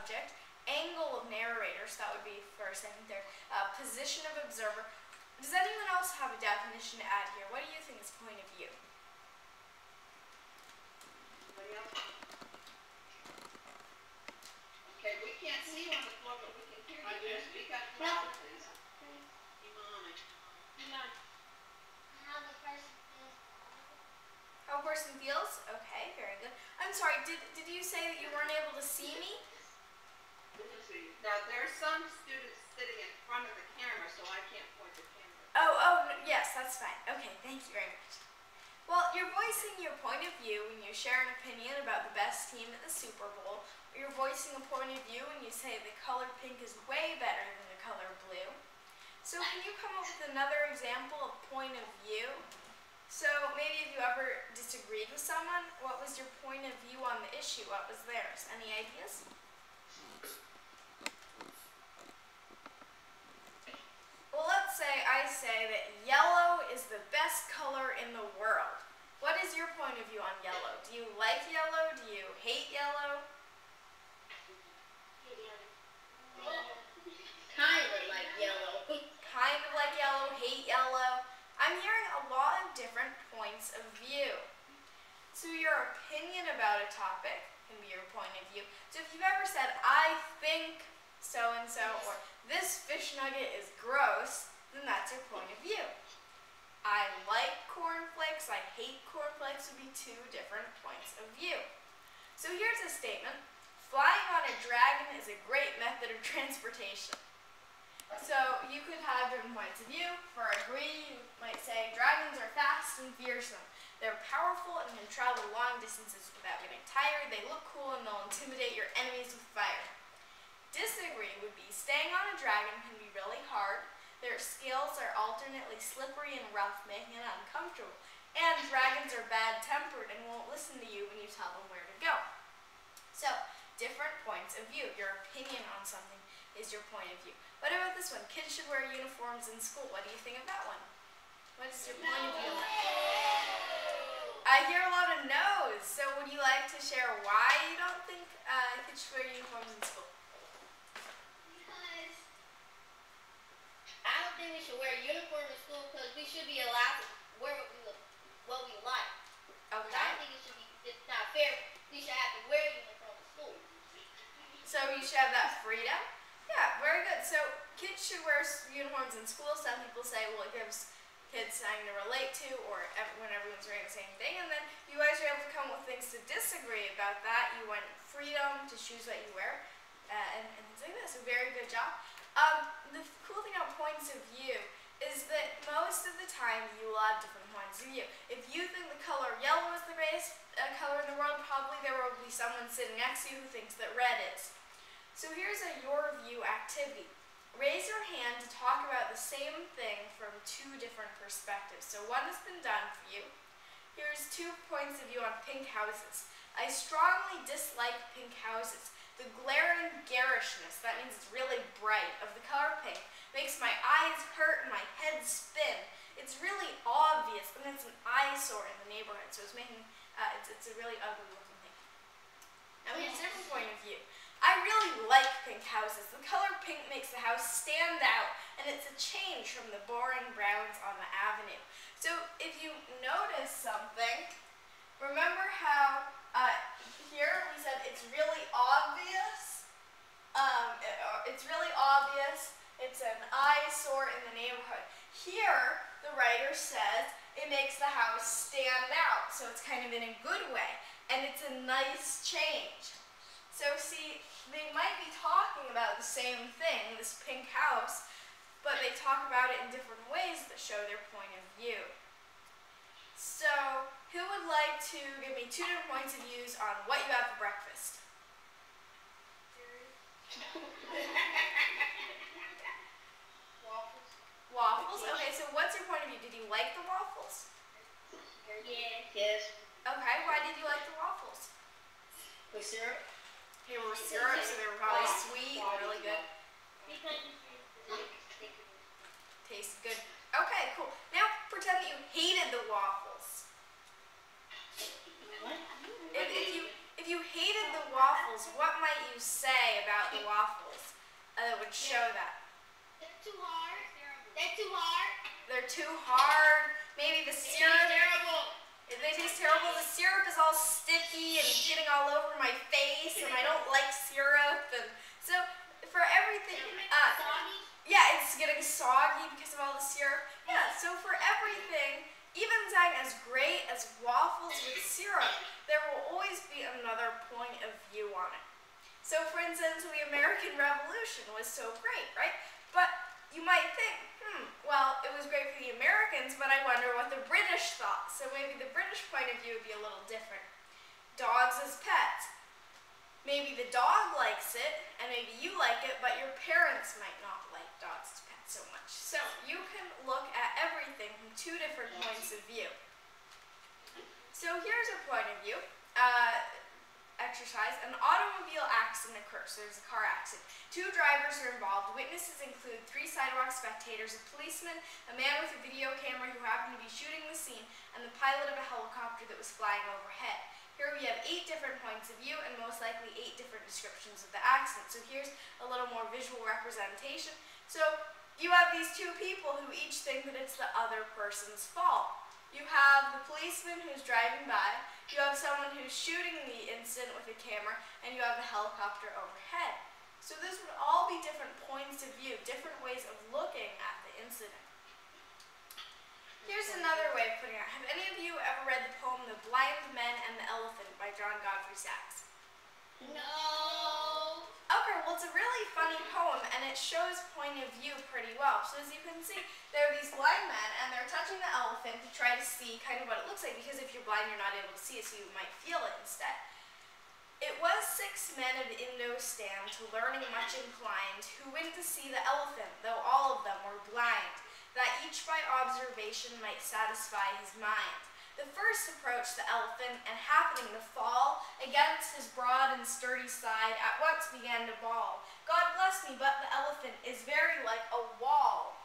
subject, angle of narrator, so that would be first, I think there, position of observer. Does anyone else have a definition to add here? What do you think is point of view? Okay, we can't see you on the floor, but we can hear you. Speak up louder, please. How a person feels? Okay, very good. I'm sorry, did you say that you weren't able to see me? Now, there's some students sitting in front of the camera, so I can't point the camera. Oh, yes, that's fine. Okay, thank you very much. Well, you're voicing your point of view when you share an opinion about the best team at the Super Bowl, or you're voicing a point of view when you say the color pink is way better than the color blue. So can you come up with another example of point of view? So maybe if you ever disagreed with someone, what was your point of view on the issue? What was theirs? Any ideas? Well, let's say I say that yellow is the best color in the world. What is your point of view on yellow? Do you like yellow? Do you hate yellow? Kind of like yellow. Kind of like yellow, hate yellow. I'm hearing a lot of different points of view. So your opinion about a topic can be your point of view. So if you've ever said, I think so-and-so, or this fish nugget is gross, then that's your point of view. I like cornflakes, I hate cornflakes would be two different points of view. So here's a statement. Flying on a dragon is a great method of transportation. So you could have different points of view. For agree, you might say dragons are fast and fearsome. They're powerful and can travel long distances without getting tired. They look cool and they'll intimidate your enemies with fire. Disagree would be staying on a dragon can be really hard. Their scales are alternately slippery and rough, making it uncomfortable. And dragons are bad-tempered and won't listen to you when you tell them where to go. So, different points of view. Your opinion on something is your point of view. What about this one? Kids should wear uniforms in school. What do you think of that one? What is your point of view? I hear a lot of no's. So would you like to share why you don't think kids should wear uniforms in school? Because I don't think we should wear a uniform in school because we should be allowed to wear what we like. Okay. I don't think it's not fair. We should have to wear a uniform in school. So you should have that freedom? Yeah, very good. So kids should wear uniforms in school. Some people say, well, it gives kids something to relate to, or when everyone's wearing the same thing. And then you guys are able to come up with things to disagree about that. You want freedom to choose what you wear, and things like that. So very good job. The cool thing about points of view is that most of the time you will have different points of view. If you think the color yellow is the greatest color in the world, probably there will be someone sitting next to you who thinks that red is. So here's a your view activity. Raise your hand to talk about the same thing from two different perspectives. So one has been done for you. Here's 2 points of view on pink houses. I strongly dislike pink houses. The glaring garishness, that means it's really bright, of the color pink makes my eyes hurt and my head spin. It's really obvious and it's an eyesore in the neighborhood. So it's making, it's a really ugly looking thing. Now here's a different point of view. I really like pink houses. The color pink makes the house stand out, and it's a change from the boring browns on the avenue. So if you notice something, remember how here we said it's really obvious. It's really obvious. It's an eyesore in the neighborhood. Here, the writer says it makes the house stand out. So it's kind of in a good way, and it's a nice change. So see, they might be talking about the same thing, this pink house, but they talk about it in different ways that show their point of view. So, who would like to give me 2 different points of views on what you have for breakfast? Waffles. Waffles? Okay, so what's your point of view? Did you like the waffles? Yeah. Yes. Okay, why did you like the waffles? With syrup? They were syrup, so they were probably sweet and really good. Tastes good. Okay, cool. Now pretend that you hated the waffles. What? If If you hated the waffles, what might you say about the waffles that would show that? They're too hard. They're too hard. They're too hard. Maybe the syrup. Terrible. They taste terrible. The syrup is all sticky and getting all over my face, and I don't like syrup. And so for everything, Soggy. yeah, it's getting soggy because of all the syrup. Yeah, so for everything, even saying as great as waffles with syrup, there will always be another point of view on it. So for instance, the American Revolution was so great, right? But you might think, well, it was great for the Americans, but I wonder what the British thought. So maybe the British point of view would be a little different. Dogs as pets. Maybe the dog likes it, and maybe you like it, but your parents might not like dogs as pets so much. So you can look at everything from two different points of view. So here's a point of view. Exercise. An automobile accident occurs. So there's a car accident. 2 drivers are involved. Witnesses include 3 sidewalk spectators, a policeman, a man with a video camera who happened to be shooting the scene, and the pilot of a helicopter that was flying overhead. Here we have 8 different points of view and most likely 8 different descriptions of the accident. So here's a little more visual representation. So you have these 2 people who each think that it's the other person's fault. You have the policeman who's driving by, you have someone who's shooting the incident with a camera, and you have the helicopter overhead. So this would all be different points of view, different ways of looking at the incident. Here's another way of putting it. Have any of you ever read the poem The Blind Men and the Elephant by John Godfrey Sachs? No. Okay, well it's a really funny poem and it shows point of view pretty well. So as you can see, there are these blind men and they're touching the elephant to try to see kind of what it looks like, because if you're blind you're not able to see it, so you might feel it instead. It was 6 men of Indo stand to learning much inclined, who went to see the elephant, though all of them were blind, that each by observation might satisfy his mind. The first approached the elephant, and happening to fall against his broad and sturdy side, at once began to bawl. God bless me, but the elephant is very like a wall.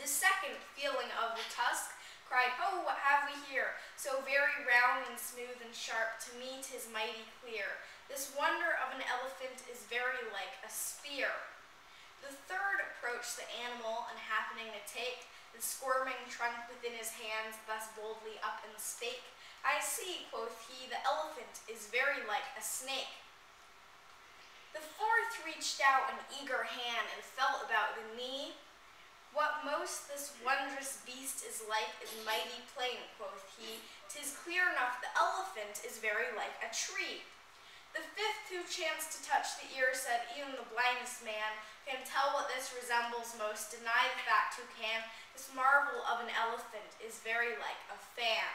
The second, feeling of the tusk, cried, "Oh, what have we here? So very round and smooth and sharp, to me 'tis mighty clear. This wonder of an elephant is very like a spear." The third approached the animal, and happening to take the squirming trunk within his hands, thus boldly up and spake, "I see," quoth he, "the elephant is very like a snake." The fourth reached out an eager hand, and felt about the knee. "What most this wondrous beast is like is mighty plain," quoth he, "'tis clear enough the elephant is very like a tree." The fifth, who chanced to touch the ear, said, "E'en the blindest man can tell what this resembles most, deny the fact who can. This marvel of an elephant is very like a fan."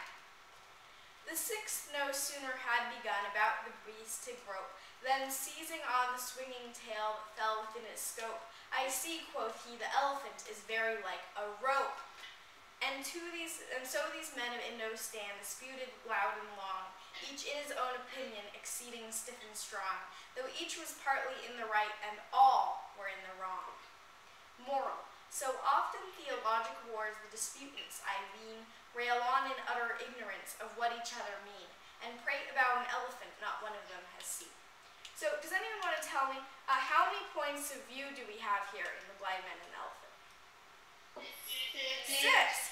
The sixth no sooner had begun about the beast to grope, than seizing on the swinging tail that fell within his scope, "I see," quoth he, "the elephant is very like a rope." And so these men of Indo stand disputed loud and long, each in his own opinion exceeding stiff and strong, though each was partly in the right and all were in the wrong. Moral. So often theologic wars the disputants, I ween, rail on in utter ignorance of what each other mean, and prate about an elephant not one of them has seen. So does anyone want to tell me, how many points of view do we have here in The Blind Men and the Elephant? 6.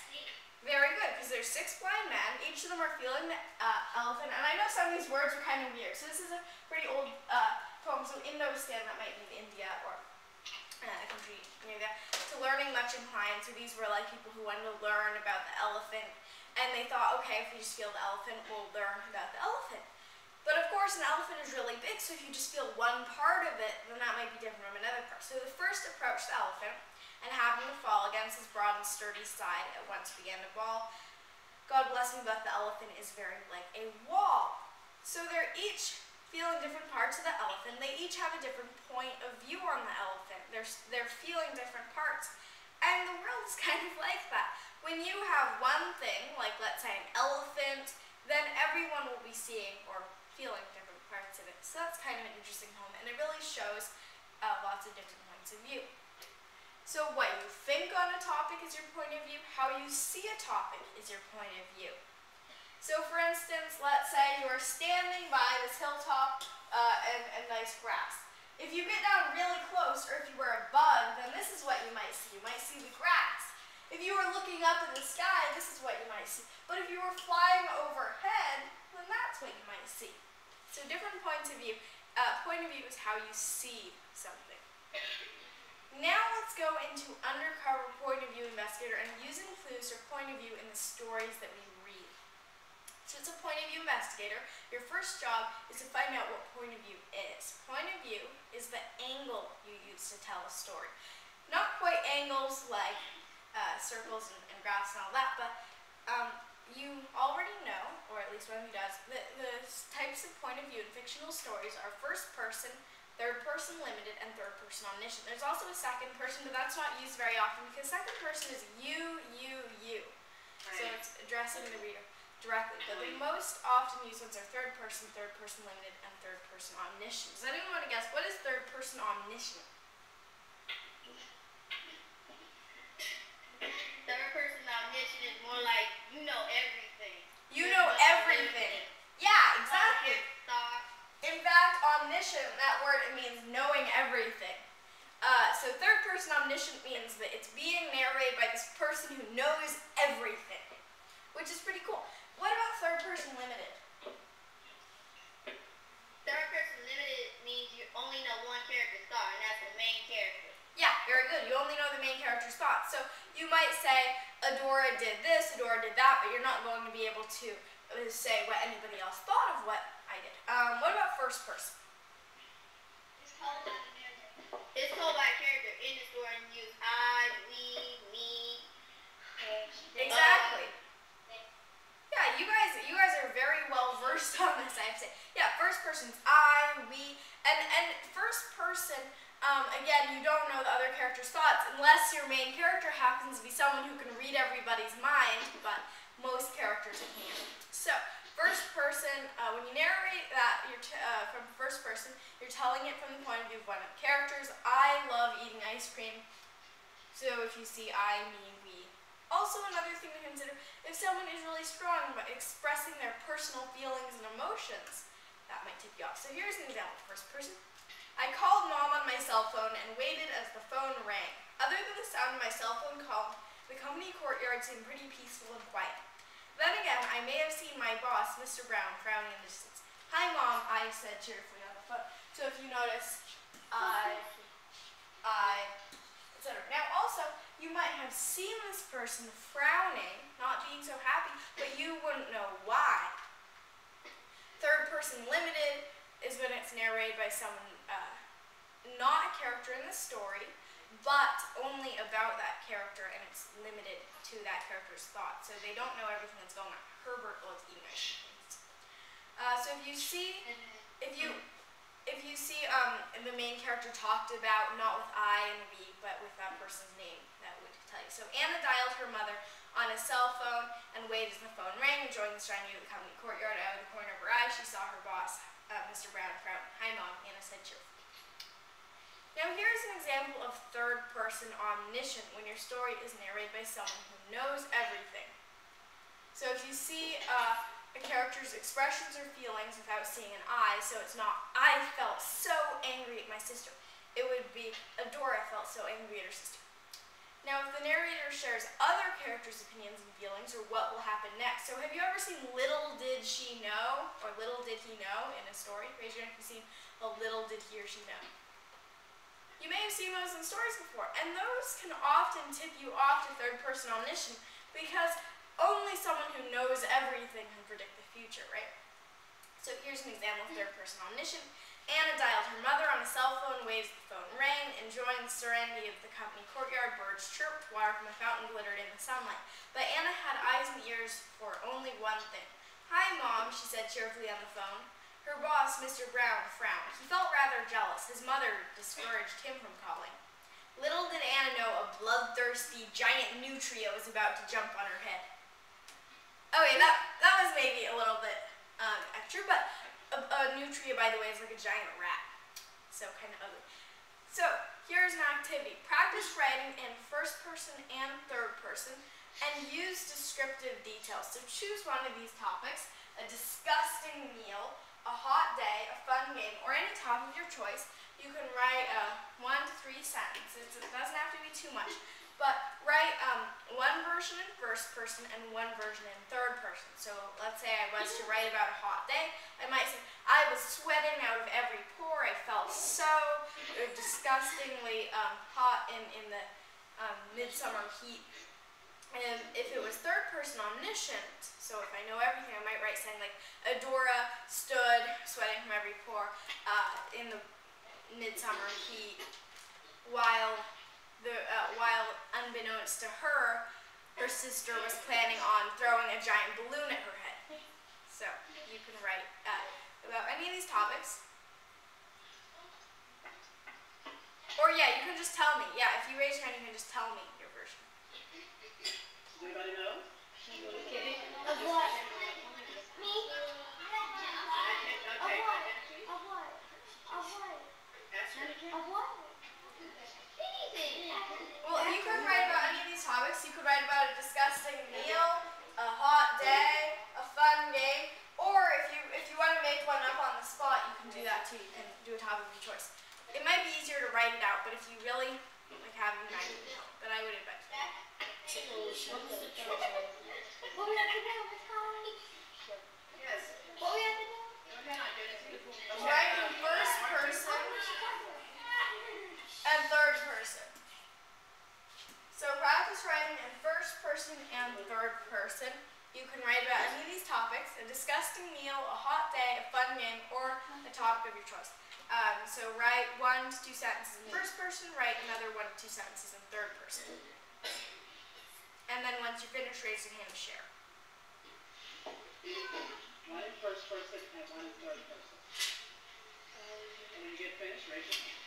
Very good, because there's 6 blind men. Each of them are feeling the elephant. And I know some of these words are kind of weird. So this is a pretty old poem. So Indo-Stan, that might be India or a country near there. To learning much inclined. So these were like people who wanted to learn about the elephant. And they thought, okay, if we just feel the elephant, we'll learn about the elephant. But of course, an elephant is really big. So if you just feel one part of it, then that might be different from another part. So the first approached the elephant, and happened to fall against his broad and sturdy side, at once began to bawl, "God bless me, but the elephant is very like a wall." So they're each feeling different parts of the elephant. They each have a different point of view on the elephant. They're feeling different parts. And the world is kind of like that. When you have one thing, like let's say an elephant, then everyone will be seeing or feeling different parts of it. So that's kind of an interesting poem, and it really shows lots of different points of view. So what you think on a topic is your point of view. How you see a topic is your point of view. So for instance, let's say you're standing by this hilltop and nice grass. If you get down really close, or if you were a bug, then this is what you might see. You might see the grass. If you were looking up in the sky, this is what you might see. But if you were flying overhead, then that's what you might see. So different points of view. Point of view is how you see something. Now let's go into undercover point of view investigator and using clues or point of view in the stories that we read. So it's a point of view investigator. Your first job is to find out what point of view is. Point of view is the angle you use to tell a story. Not quite angles like circles and graphs and all that, but you already know, or at least one of you does, that the types of point of view in fictional stories are first person, third person limited, and third person omniscient. There's also a second person, but that's not used very often because second person is you. Right. So it's addressing the reader directly. But the most often used ones are third person limited, and third person omniscient. Does anyone want to guess what is third person omniscient? Third person omniscient is more like you know everything. You know everything. Yeah, exactly. In fact, omniscient, that word, it means knowing everything. So third person omniscient means that it's being narrated by this person who knows everything, which is pretty cool. What about third person limited? Third person limited means you only know one character's thought, and that's the main character. Yeah, very good. You only know the main character's thoughts. So you might say, Adora did this, Adora did that, but you're not going to be able to say what anybody else thought of what I did. What about first person? It's told by the narrator. It's told by a character in the story and use I, we, me. Exactly. Yeah, you guys are very well versed on this, I have to say. Yeah, first person's I, we, and first person, again, you don't know the other character's thoughts unless your main character happens to be someone who can read everybody's mind, but most characters can't. So, first person, when you narrate that from first person, you're telling it from the point of view of one of the characters. I love eating ice cream. So if you see I, me, we. Also another thing to consider, if someone is really strong about expressing their personal feelings and emotions, that might tip you off. So here's an example, first person. I called Mom on my cell phone and waited as the phone rang. Other than the sound of my cell phone call, the company courtyard seemed pretty peaceful and quiet. Then again, I may have seen my boss, Mr. Brown, frowning in the distance. Hi, Mom, I said cheerfully on the phone. So if you notice, etc. Now also, you might have seen this person frowning, not being so happy, but you wouldn't know why. Third person limited is when it's narrated by someone, not a character in the story, but only about that character, and it's limited to that character's thoughts. So they don't know everything that's going on. Herbert loves eating ice cream. So if you see the main character talked about, not with I and we, but with that person's name, that would tell you. So Anna dialed her mother on a cell phone and waited as the phone rang, enjoying the shiny of the company courtyard. Out of the corner of her eye, she saw her boss, Mr. Brown, frown. Hi, Mom, Anna said cheerfully. Now here's an example of third person omniscient when your story is narrated by someone who knows everything. So if you see a character's expressions or feelings without seeing an I, so it's not, I felt so angry at my sister. It would be, Adora felt so angry at her sister. Now if the narrator shares other characters' opinions and feelings, or what will happen next. So have you ever seen Little Did She Know, or Little Did He Know in a story? Raise your hand if you've seen a Little Did He or She Know. You may have seen those in stories before, and those can often tip you off to third person omniscient, because only someone who knows everything can predict the future, right? So here's an example of third person omniscient. Anna dialed her mother on a cell phone, waves the phone rang, enjoying the serenity of the company courtyard. Birds chirped, water from a fountain glittered in the sunlight. But Anna had eyes and ears for only one thing. Hi, Mom, she said cheerfully on the phone. Her boss, Mr. Brown, frowned. He felt rather jealous. His mother discouraged him from calling. Little did Anna know a bloodthirsty giant nutria was about to jump on her head. Okay, that was maybe a little bit extra, but a nutria, by the way, is like a giant rat. So kind of ugly. So here's an activity. Practice writing in first person and third person and use descriptive details. So choose one of these topics: a disgusting meal, a hot day, a fun game, or any topic of your choice. You can write 1 to 3 sentences. It doesn't have to be too much, but write one version in first person and one version in third person. So let's say I was to write about a hot day, I might say, I was sweating out of every pore. I felt so disgustingly hot in the midsummer heat. And if it was third person omniscient, so if I know everything, I might write something like, Adora stood sweating from every pore in the midsummer heat while unbeknownst to her, her sister was planning on throwing a giant balloon at her head. So you can write about any of these topics. Or yeah, you can just tell me. Yeah, if you raise your hand, you can just tell me your version. Does anybody know? Of what? Me? Okay. Of what? Of what? Ask her. Of what? Anything. Well, you could write about any of these topics. You could write about a disgusting meal, a hot day, a fun game, or if you want to make one up on the spot, you can do that too. You can do a topic of your choice. It might be easier to write it out, but if you really like have it in mind, then I would advise it. What we have to do? Yes. What we have to do? Go ahead, identity. Write in first person and third person. So practice writing in first person and third person. You can write about any of these topics: a disgusting meal, a hot day, a fun game, or a topic of your choice. So write 1 to 2 sentences in first person, write another 1 to 2 sentences in third person. And then once you're finished, raise your hand and share. One in first person and one in third person. And when you get finished, raise your hand.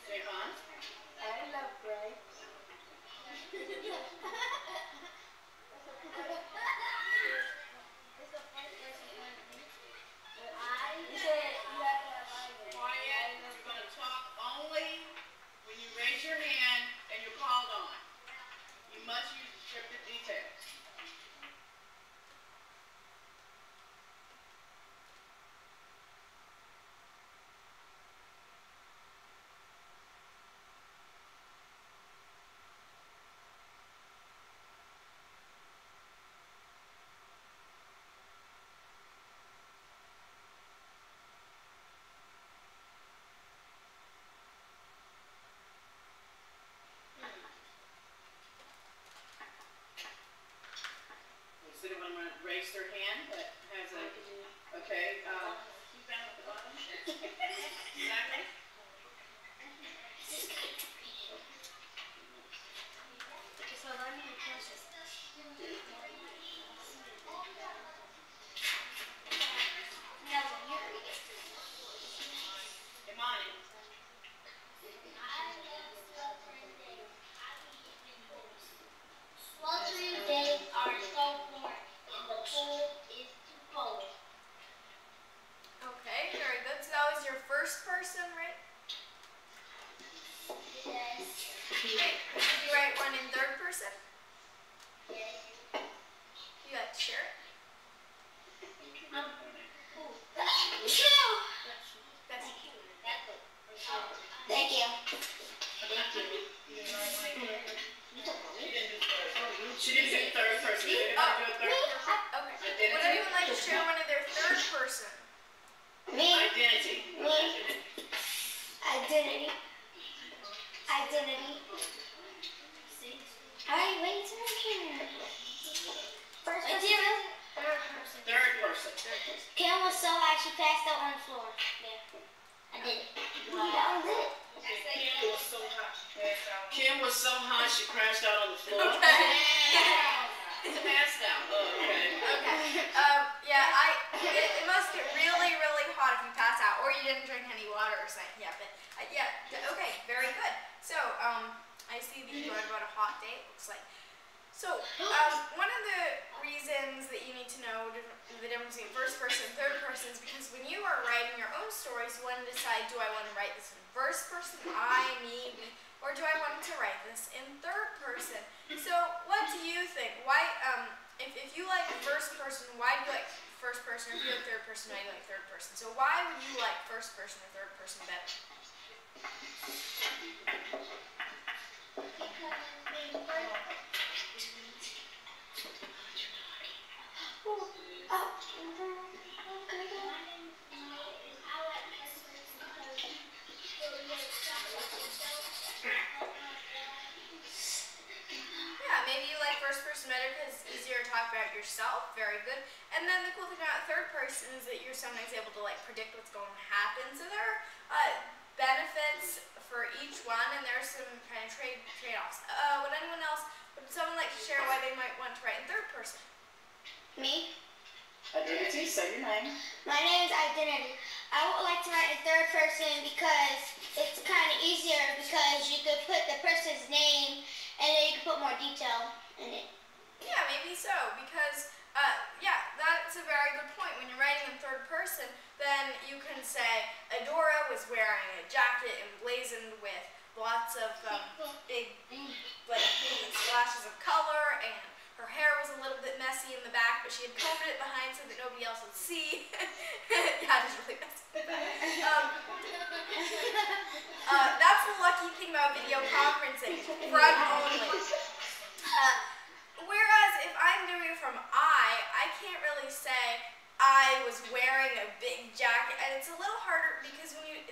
Say on. I love grapes. Quiet. You're going to talk only when you raise your hand and you're called on. You must use descriptive details. Does anyone want to raise their hand that has a, okay, who's down at the bottom? Exactly. So let me process. Imani. Sweltering days are so warm, and the pool is too cold. Okay, very good. So that was your first person, right? Yes. Great. Did you write one in third person? Yes. You like to share it? That's Thank you. She didn't say third person. Did anybody do a third person? Okay. Would anyone like to share one of their third person? Me. Identity. Identity. Identity. Alright, wait till I can. First person. Third person. Kim was so high she passed out on the floor. There. I did it. That was it. Kim was so hot she passed out. Kim was so hot she crashed out on the floor. Passed out. Oh, okay. Okay. It must get really, really hot if you pass out, or you didn't drink any water or something. Yeah, but okay, very good. So I see that you wrote about a hot day. It looks like. So one of the reasons that you need to know the difference between first person and third person is because when you are writing your own stories, you want to decide, do I want to write this in first person, I, me, we, or do I want to write this in third person? So what do you think? Why, if you like first person, why do you like first person? Or if you like third person, why do you like third person? So why would you like first person or third person better? Maybe you like first person better because it's easier to talk about yourself. Very good. And then the cool thing about third person is that you're sometimes able to like predict what's going to happen. So there are benefits for each one, and there's some kind of trade-offs. Would someone like to share why they might want to write in third person? Me? Identity, say your name. My name is Identity. I would like to write in third person because it's kind of easier because you could put the person's name and then you can put more detail in it. Yeah, maybe so, because, yeah, that's a very good point. When you're writing in third person, then you can say, Adora was wearing a jacket emblazoned with lots of big, like, splashes of color, and her hair was a little bit messy in the back, but she had combed it behind so that nobody else would see. Yeah, it is really messy. That's the lucky thing about video conferencing, front only. Whereas if I'm doing it from I can't really say I was wearing a big jacket, and it's a little harder because when you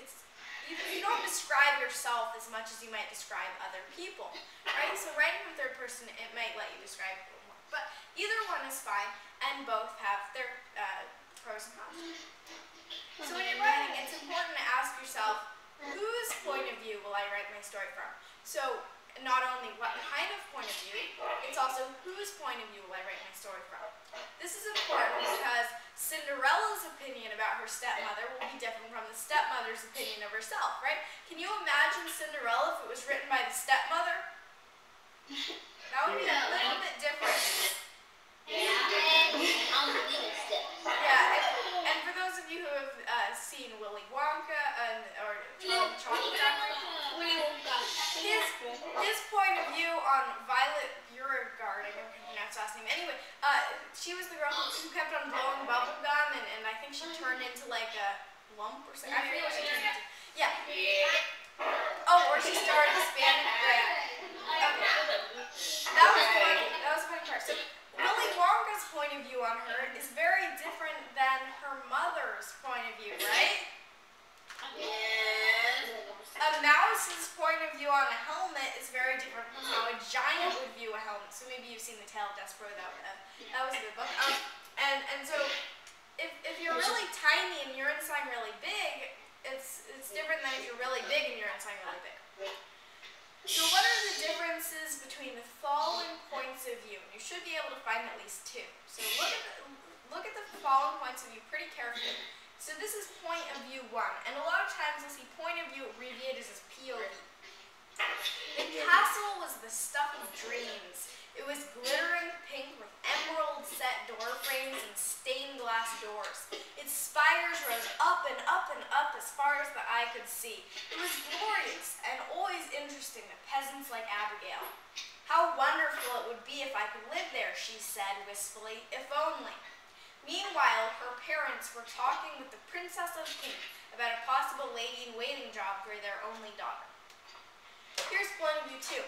don't describe yourself as much as you might describe other people, right? So writing in third person, it might let you describe a little more. But either one is fine, and both have their pros and cons. So when you're writing, it's important to ask yourself, whose point of view will I write my story from? So not only what kind of point of view, it's also whose point of view will I write my story from. This is important because Cinderella's opinion about her stepmother will be different from the stepmother's opinion of herself, right? Can you imagine Cinderella if it was written by the stepmother? That would be a little bit different. Yeah, and for those of you who have seen Willy Wonka or Charlie Chocolate Factory, his point of view on Violet Beauregard, I don't pronounce her last name. Anyway, she was the girl who kept on blowing bubble gum, and I think she turned into like a lump or something. I forget what she turned into. Yeah. Oh, or she started expanding. Right. Okay. That was funny. That was a funny part. So Willy Wonka's point of view on her is very different than her mother's point of view, right? A mouse's point of view on a helmet is very different from how a giant would view a helmet. So maybe you've seen The Tale of Despereaux. That was a good book. And so if you're really tiny and your inside really big, it's different than if you're really big and your inside really big. So what are the differences between the following points of view? You should be able to find at least two. So look at the following points of view pretty carefully. So this is point of view 1, and a lot of times you'll see point of view abbreviated as POV. The castle was the stuff of dreams. It was glittering pink with emerald set door frames and stained glass doors. Its spires rose up and up and up as far as the eye could see. It was glorious and always interesting to peasants like Abigail. How wonderful it would be if I could live there, she said wistfully, if only. Meanwhile, her parents were talking with the Princess of Pink about a possible lady-in-waiting job for their only daughter. Here's point of view 2.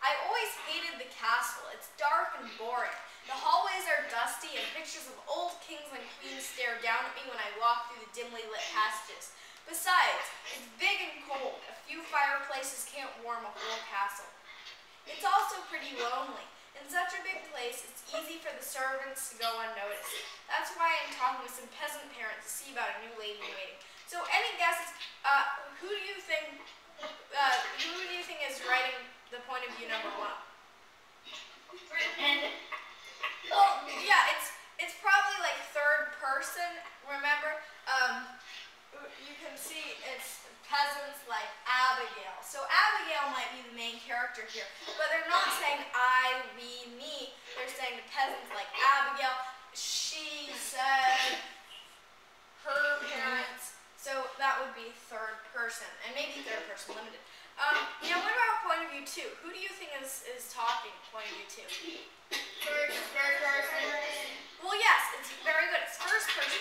I always hated the castle. It's dark and boring. The hallways are dusty and pictures of old kings and queens stare down at me when I walk through the dimly lit passages. Besides, it's big and cold. A few fireplaces can't warm a whole castle. It's also pretty lonely. In such a big place, it's easy for the servants to go unnoticed. That's why I'm talking with some peasant parents to see about a new lady-in-waiting. So, any guesses? Who do you think is writing the point of view number 1? Well, yeah, it's probably like third person. Remember, you can see it's peasants like Abigail. So Abigail might be the main character here, but they're not saying I, we, me. They're saying the peasants like Abigail, she said, her parents. So that would be third person, and maybe third person limited. Now what about point of view 2? Who do you think is talking point of view 2? First person. Well, yes, it's very good. It's first person.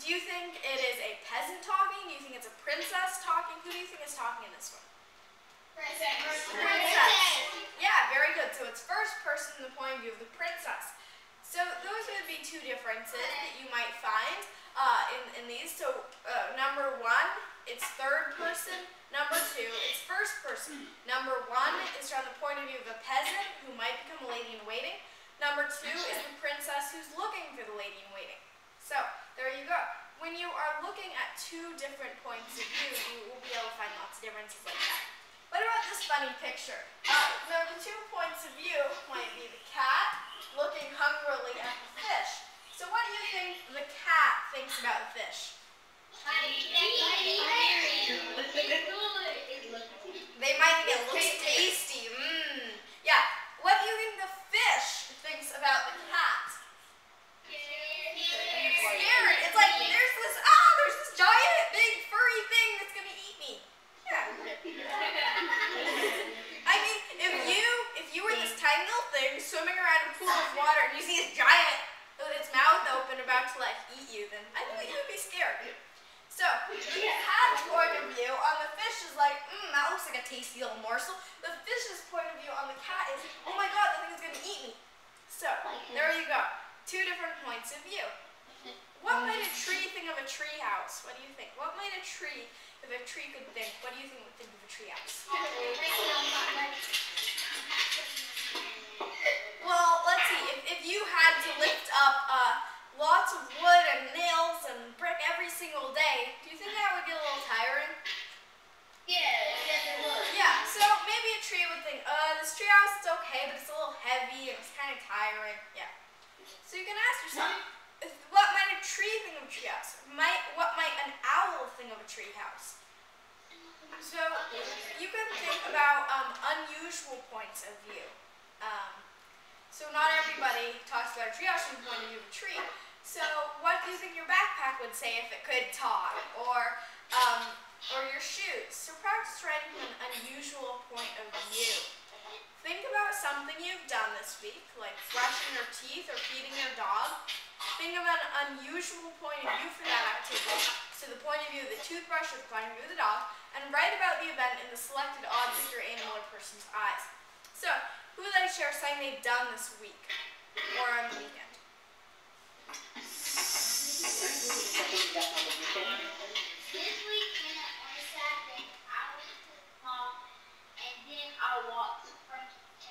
Do you think it is a peasant talking? Do you think it's a princess talking? Who do you think is talking in this one? Princess. Yeah, very good. So it's first person from the point of view of the princess. So those would be two differences that you might find in these. So number 1, it's third person. Number 2, it's first person. Number 1 is from the point of view of a peasant who might become a lady in waiting. Number 2 is the princess who's looking for the lady in waiting. So there you go. When you are looking at two different points of view, you will be able to find lots of differences like that. What about this funny picture? The 2 points of view might be the cat looking hungrily at the fish. So what do you think the cat thinks about the fish? They might think it looks tasty. Yeah. What do you think the fish thinks about the cat? Scared. It's like there's this giant big furry thing that's gonna eat me. Yeah. I mean, if you were this tiny little thing swimming around a pool of water and you see this giant with its mouth open about to like eat you, then I think you would be scared. So the cat's point of view on the fish is like, that looks like a tasty little morsel. The fish's point of view on the cat is, oh my god, that thing is gonna eat me. So there you go. 2 different points of view. What might a tree think of a tree house? What do you think? What might a tree, if a tree could think, what do you think would think of a tree house? Well, let's see. If you had to lift up lots of wood and nails and brick every single day, do you think that would get a little tiring? Yes, it would. Yeah, so maybe a tree would think, this tree house is okay, but it's a little heavy and it's kind of tiring. Yeah. So you can ask yourself, what might a tree think of a tree house? What might an owl think of a tree house? So you can think about unusual points of view. So not everybody talks about a tree house from the point of view of a tree. So what do you think your backpack would say if it could talk? Or your shoes. So practice writing from an unusual point of view. Think about something you've done this week, like brushing your teeth or feeding your dog. Think of an unusual point of view for that activity. So the point of view of the toothbrush or the point of view of the dog. And write about the event in the selected object or animal or person's eyes. So, who would like to share something they've done this week or on the weekend? This weekend on Saturday, I went to the mall and then I walked to Frankie's.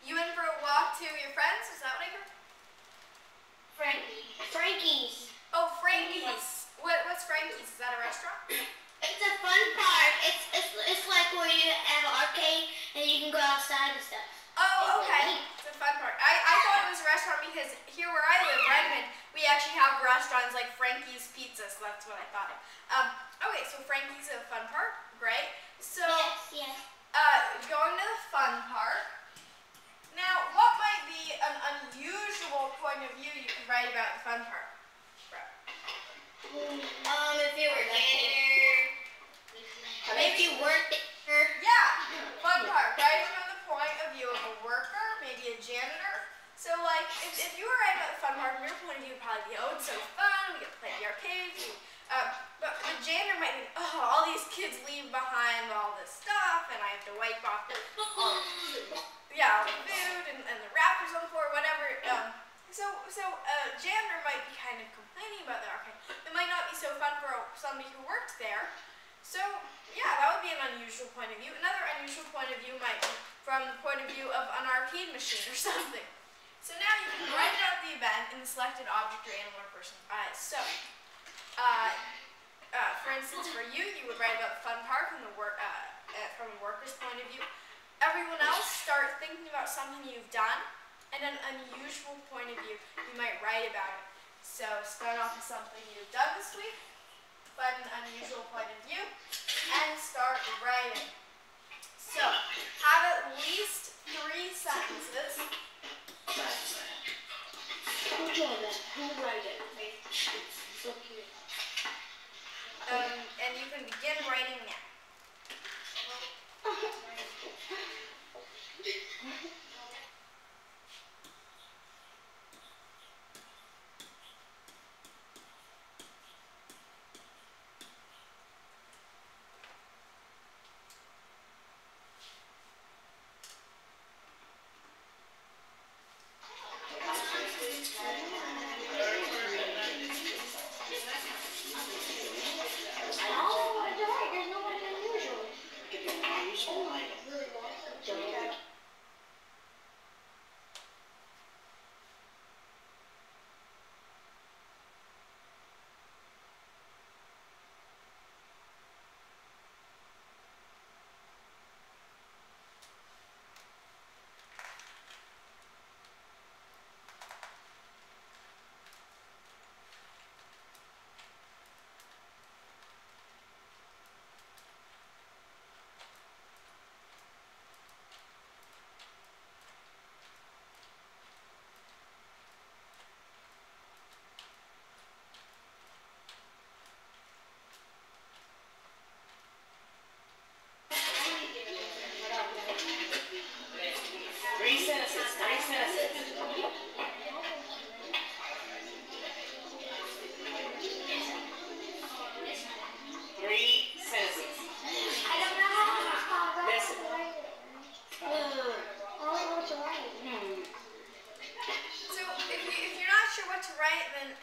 You went for a walk to your friends? Is that what I heard? Frankie's. Oh, Frankie's. What's Frankie's? Is that a restaurant? It's a fun park. It's like where you have an arcade and you can go outside and stuff. Oh, okay. It's a fun park. I thought it was a restaurant because here where I live, Redmond, we actually have restaurants like Frankie's Pizza, so that's what I thought of. Okay, so Frankie's is a fun park. Great. So, Yes. going to the fun park. Now, what might be an unusual point of view you could write about the fun park? If you were there. Maybe you worked there. Yeah, fun park. Writing from the point of view of a worker, maybe a janitor. So, like, if you were writing about the fun park, from your point of view would probably be, oh, it's so fun, we get to play the arcades. But the janitor might think, oh, all these kids leave behind all this stuff, and I have to wipe off all the food and the wrappers on the floor, whatever. So janitor might be kind of complaining about the arcade. It might not be so fun for somebody who worked there. So, yeah, that would be an unusual point of view. Another unusual point of view might be from the point of view of an arcade machine or something. So now you can write about the event in the selected object or animal or person's eyes. So, for instance, for you would write about the fun park from a worker's point of view. Everyone else, start thinking about something you've done, and an unusual point of view, you might write about it. So start off with something you've done this week, find an unusual point of view, and start writing. So have at least 3 sentences And you can begin writing now.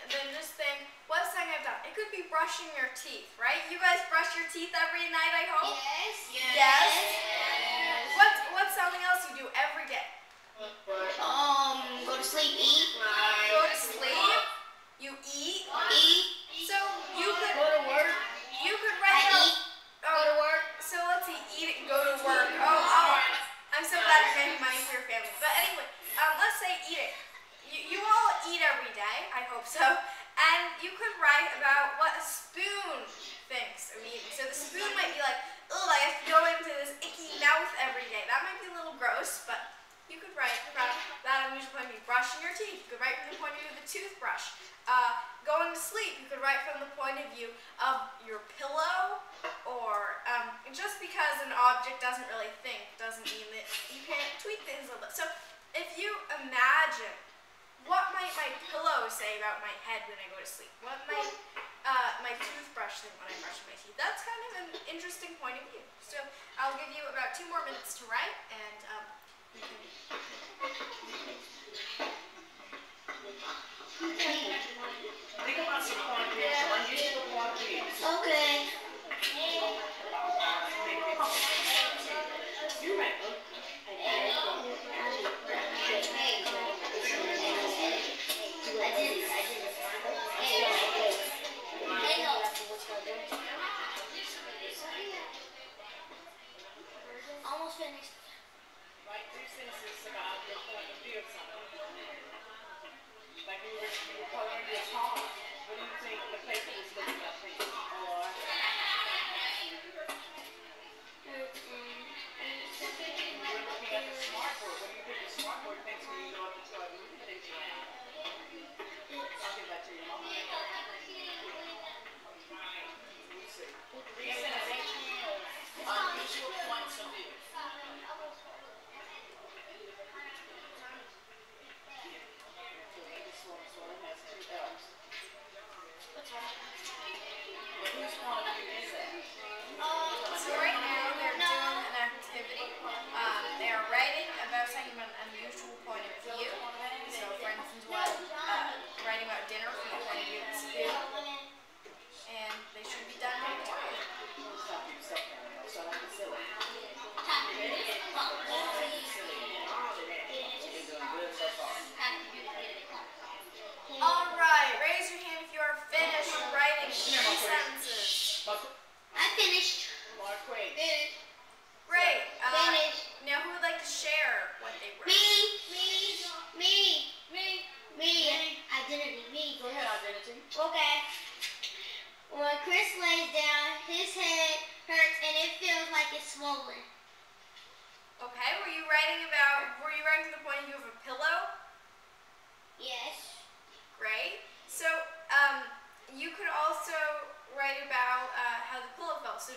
Then just think, what's something I've done? It could be brushing your teeth, right? You guys brush your teeth every night, I hope? Yes. Yes? What's something else you do every day? Go to sleep, eat. Go to sleep. You eat. Eat. So you could Go to work. You could write out. Go to work. So let's see, eat it, go to work. Oh, I'm so glad you're making money for your family. But anyway, let's say eating. You all eat every day, I hope so. And you could write about what a spoon thinks of eating. So the spoon might be like, oh, I have to go into this icky mouth every day. That might be a little gross, but you could write from that unusual point of view. Brushing your teeth, you could write from the point of view of the toothbrush. Going to sleep, you could write from the point of view of your pillow, or just because an object doesn't really think doesn't mean that you can't tweak things a little bit. So if you imagine, what might my pillow say about my head when I go to sleep? What might my toothbrush think when I brush my teeth? That's kind of an interesting point of view. So I'll give you about 2 more minutes to write, and you can... Think about some quantities, unusual quantities. Okay. You're right. Almost finished. Write 3 sentences about your point of view of something. Like you were coloring your car. What do you think the paper was looking at? Or you're looking at the smartboard. What do you think the smartboard thinks when you go up and start moving things around? I'll give that to your mom. Let's see. 3 sentences. Unusual points of view. This one has 2 L's. But whose point of view is that? So right now they're doing an activity. They are writing about something from an unusual point of view. So for instance, writing about dinner from the point of view of the spoon. And they should be done very quickly. Stop yourself now. So I'm silly. Alright, raise your hand if you are finished writing. So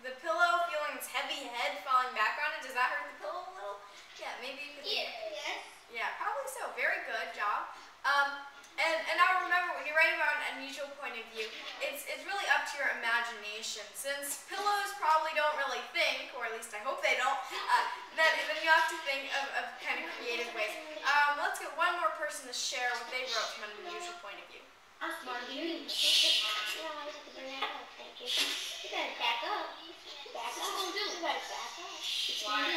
the pillow feeling its heavy head falling back on it, does that hurt the pillow a little? Yeah, maybe you could. Yes. Yeah, probably so. Very good job. And now remember, when you're writing about an unusual point of view, it's really up to your imagination. Since pillows probably don't really think, or at least I hope they don't, then you have to think of kind of creative ways. Let's get one more person to share what they wrote from an unusual point of view. Marguerite. No, I was at the banana. Thank you. You gotta back up. Back up. What you gonna do? You gotta back up. Why?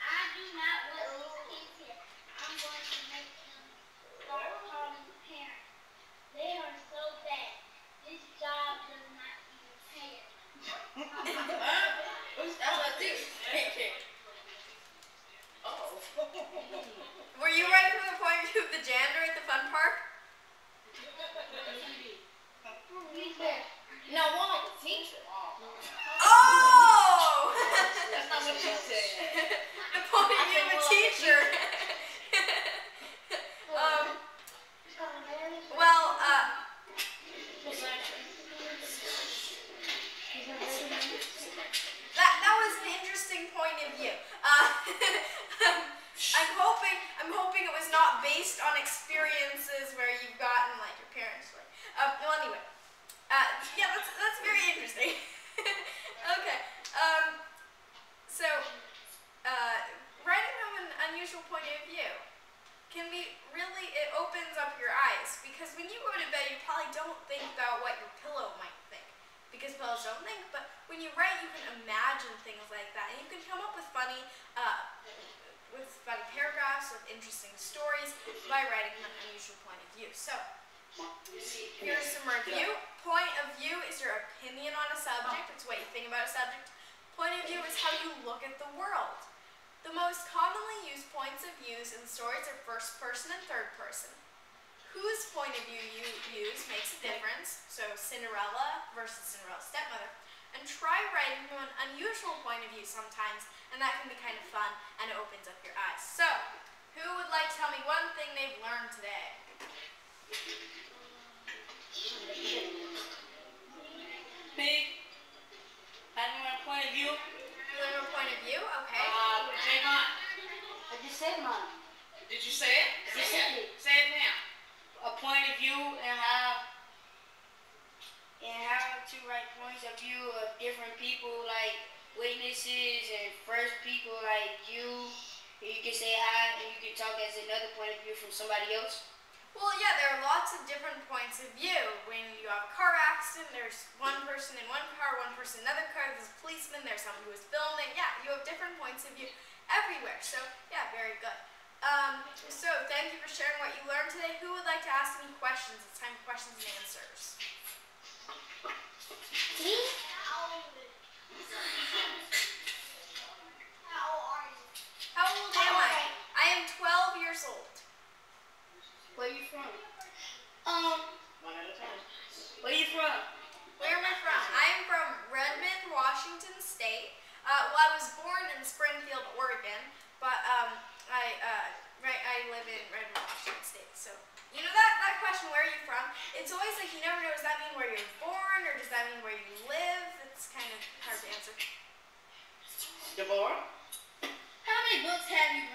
I do not want these kids here. I'm going to make them start calling the parents. They are so bad. This job does not even pay us. Who's that? Oh. Were you writing from the point of view of the janitor at the fun park? No, one of the teachers. Oh! That's not what she said. The point of view of a teacher. Well, that was an interesting point of view. I'm hoping it was not based on experiences where you've gotten like your parents. Well, anyway, yeah, that's very interesting. Okay, so writing from an unusual point of view can be really, it opens up your eyes, because when you go to bed, you probably don't think about what your pillow might think, because pillows don't think, but when you write, you can imagine things like that, and you can come up with funny paragraphs, with interesting stories, by writing from an unusual point of view. So, here's some review. Point of view is your opinion on a subject, it's what you think about a subject. Point of view is how you look at the world. The most commonly used points of views in stories are first person and third person. Whose point of view you use makes a difference, so Cinderella versus Cinderella's stepmother. And try writing from an unusual point of view sometimes, and that can be kind of fun, and it opens up your eyes. So, who would like to tell me one thing they've learned today? Big. Having a point of view. You learn a point of view? Okay. Javon. I just said mine. Did you say it? Say it now. A point of view and how to write points of view of different people, like witnesses and first people like you. You can say hi and you can talk as another point of view from somebody else. Well, yeah, there are lots of different points of view. When you have a car accident, there's one person in one car, one person in another car, there's a policeman, there's someone who is filming. Yeah, you have different points of view everywhere. So, yeah, very good. So, thank you for sharing what you learned today. Who would like to ask any questions? It's time for questions and answers. Me? How old am I? I am 12 years old. Where you from? One at a time. Where you from? Where am I from? I am from Redmond, Washington State. Well, I was born in Springfield, Oregon, but I live in Redmond, Washington State. So, you know that question, where are you from? It's always like you never know, does that mean where you're born, or does that mean where you live? It's kind of hard to answer. Deborah? How many books have you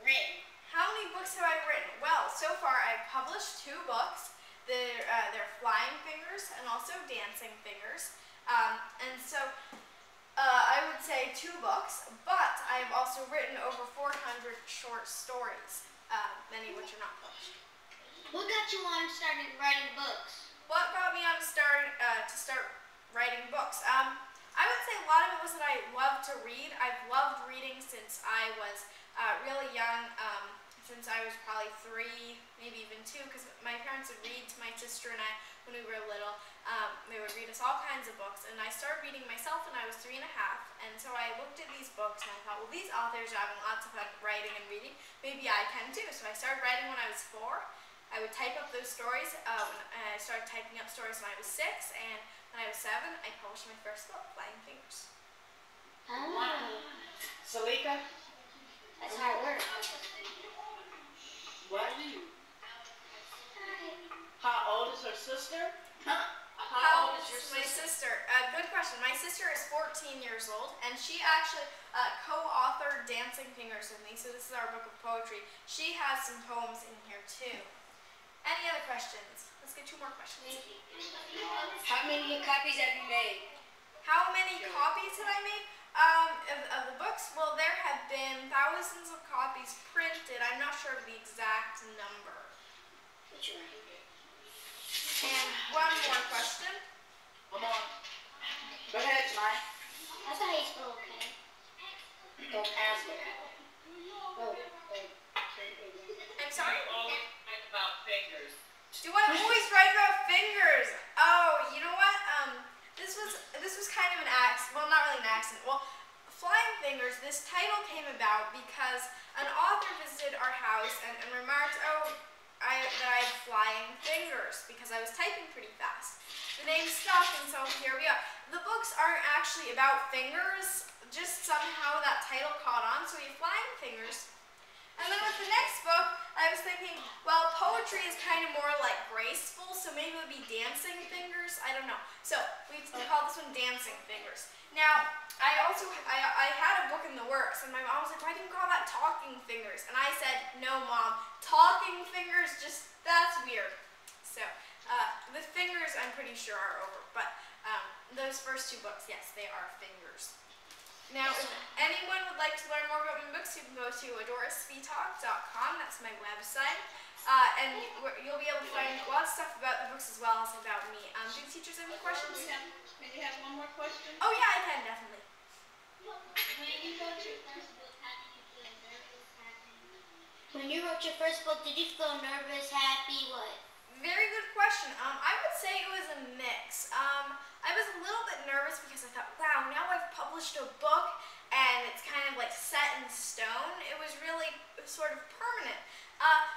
written? How many books have I written? Well, so far I've published 2 books. They're Flying Fingers and also Dancing Fingers. And so I would say 2 books, but I've also written over 400 short stories, many of which are not published. What got you on started writing books? What got me on to start writing books? I would say a lot of it was that I love to read. I've loved reading since I was really young, since I was probably 3, maybe even 2, because my parents would read to my sister and I when we were little. They would read us all kinds of books, and I started reading myself when I was 3 and a half, and so I looked at these books and I thought, well, these authors are having lots of fun writing and reading, maybe I can too. So I started writing when I was 4. I would type up those stories. I started typing up stories when I was 6, and when I was 7, I published my first book, Flying Fingers. Oh. Wow. Salika? That's how it works. What are you? How old is her sister? Huh? How old is your My sister? sister. Good question. My sister is 14 years old, and she actually co-authored Dancing Fingers with me. So this is our book of poetry. She has some poems in here too. Any other questions? Let's get 2 more questions. How many copies have you made? How many copies did I make of the books? Well, there have been thousands of copies printed. I'm not sure of the exact number. And 1 more question. Come on. Go ahead, Mike. That's how you spell okay. Don't ask it. I'm sorry? Always write about fingers. Do I always write about fingers? Oh, you know what? This was kind of an accident. Well, not really an accident. Well, Flying Fingers, this title came about because an author visited our house and remarked, that I had flying fingers because I was typing pretty fast. The name stuck, and so here we are. The books aren't actually about fingers, just somehow that title caught on, so we have Flying Fingers. And then with the next book, I was thinking, well, poetry is kind of more like graceful, so maybe it would be Dancing Fingers. I don't know. So we call this one Dancing Fingers. Now, I had a book in the works, and my mom was like, why didn't you call that Talking Fingers? And I said, no, Mom, Talking Fingers, that's weird. So the fingers, I'm pretty sure, are over. But those first 2 books, yes, they are fingers. Now, if anyone would like to learn more about my books, you can go to adoraspeedtalk.com. That's my website. And you'll be able to find a lot of stuff about the books as well as about me. Do the teachers have any questions? Can you have 1 more question? Oh, yeah, I can, definitely. When you wrote your first book, did you feel nervous, happy, what? Very good question. I would say it was a mix. I was a little bit nervous because I thought, wow, now I've published a book and it's kind of like set in stone. It was really sort of permanent.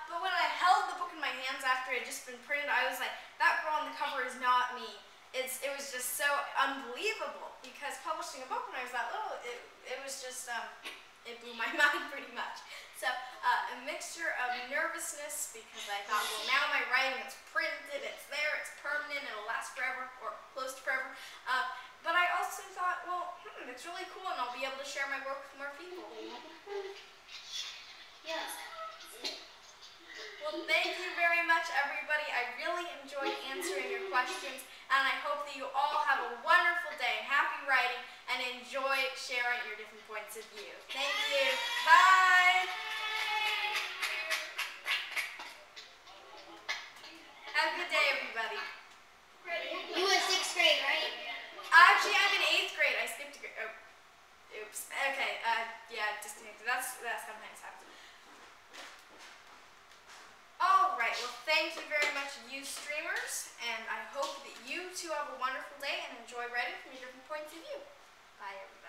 But when I held the book in my hands after it had just been printed, I was like, that girl on the cover is not me. It was just so unbelievable because publishing a book when I was that little, it was just, it blew my mind pretty much. So a mixture of nervousness because I thought, well, now my writing is printed, it's there, it's permanent, it'll last forever or close to forever. But I also thought, well, it's really cool and I'll be able to share my work with more people. Yes. Well, thank you very much, everybody. I really enjoyed answering your questions, and I hope that you all have a wonderful day, happy writing, and enjoy sharing your different points of view. Thank you. Bye. Have a good day, everybody. You were 6th grade, right? Actually, I'm in 8th grade. I skipped a grade. Oh, oops. Okay. Yeah, disconnected. That's sometimes happens. All right. Well, thank you very much, you streamers, and I hope that you too have a wonderful day and enjoy writing from your different points of view. Bye, everybody.